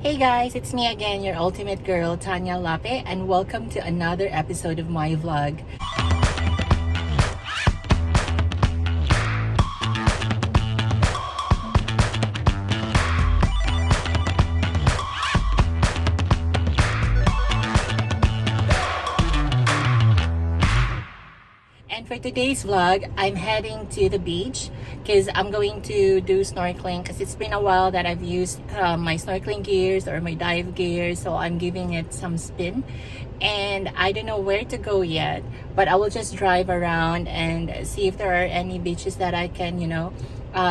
Hey guys, it's me again, your ultimate girl, Tanya Lape, and welcome to another episode of my vlog. And for today's vlog, I'm heading to the beach because I'm going to do snorkeling because it's been a while that I've used my snorkeling gears or my dive gears, so I'm giving it some spin. And I don't know where to go yet, but I will just drive around and see if there are any beaches that I can,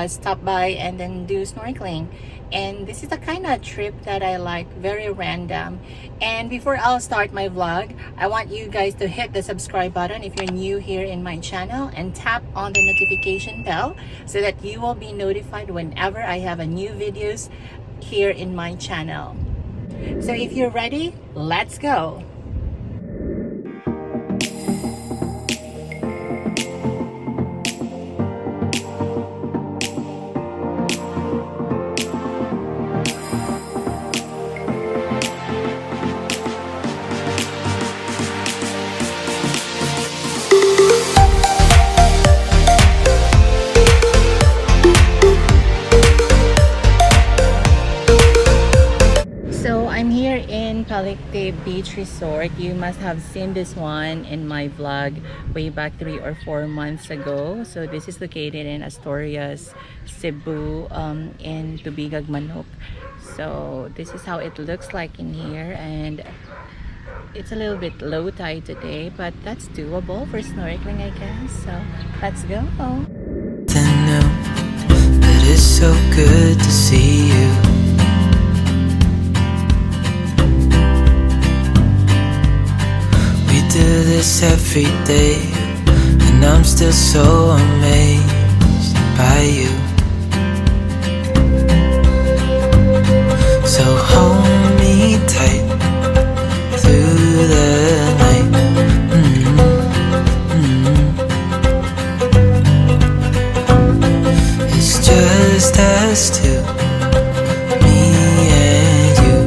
stop by and then do snorkeling. And this is the kind of trip that I like, very random. And before I'll start my vlog, I want you guys to hit the subscribe button if you're new here in my channel, and tap on the notification bell so that you will be notified whenever I have a new videos here in my channel. So if you're ready, let's go. I'm here in Palicte Beach Resort. You must have seen this one in my vlog way back 3 or 4 months ago. So this is located in Asturias, Cebu, in Tubigagmanok. So this is how it looks like in here, and it's a little bit low tide today, but that's doable for snorkeling, I guess. So let's go. But it's so good to see you. Do this every day, and I'm still so amazed by you. So hold me tight through the night. It's just us two, me and you.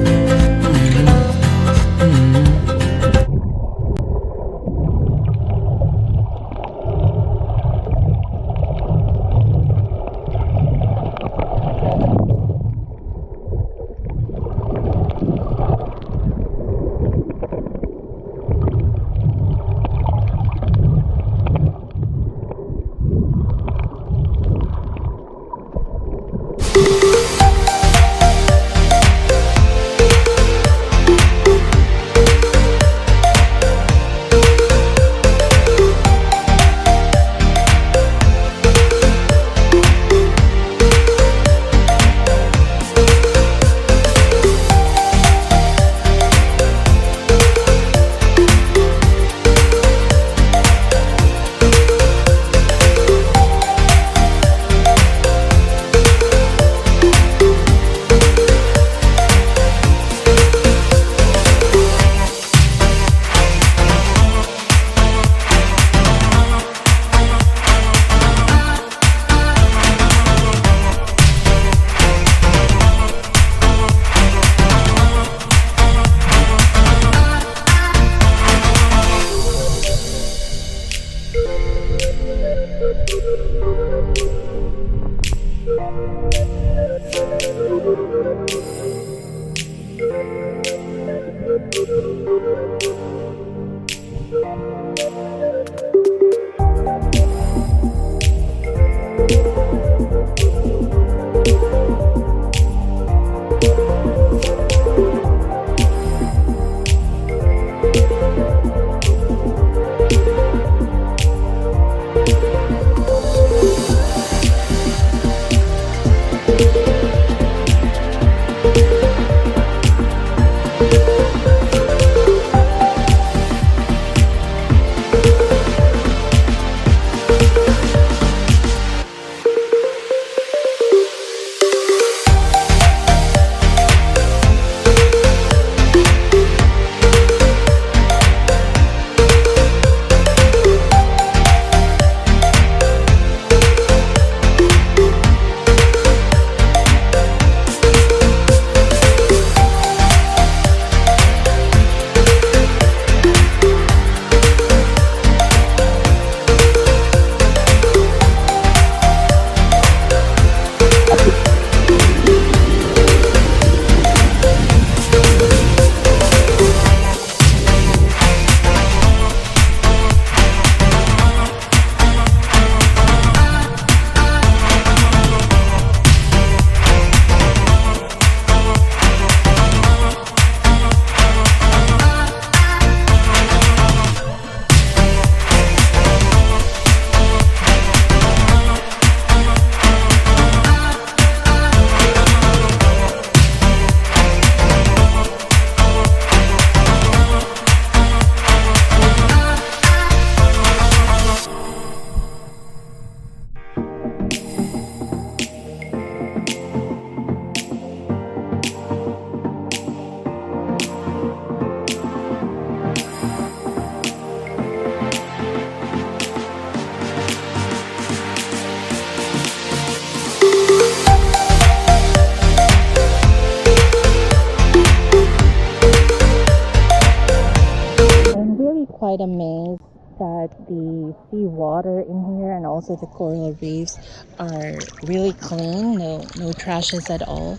quite amazed that the sea water in here and also the coral reefs are really clean. No trashes at all.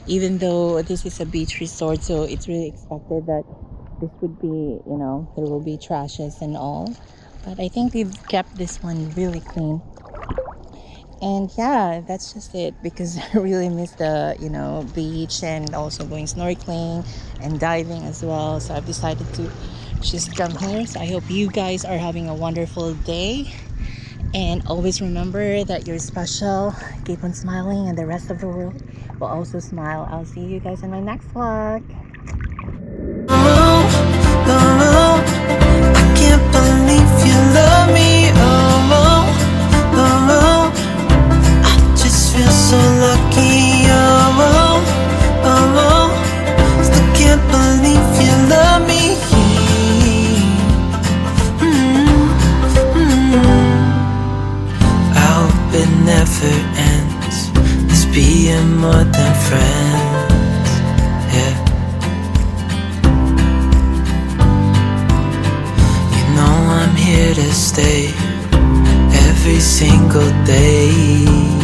Even though this is a beach resort, so it's really expected that this would be, there will be trashes and all. But I think we've kept this one really clean. And yeah, that's just it, because I really miss the beach and also going snorkeling and diving as well. So I've decided to just come here. So I hope you guys are having a wonderful day, and always remember that you're special. Keep on smiling and the rest of the world will also smile. I'll see you guys in my next vlog. I can't believe you love me. I just feel so lucky. Still can't believe you love me. I hope it never ends. Let's being more than friends. Yeah. I'm here to stay every single day.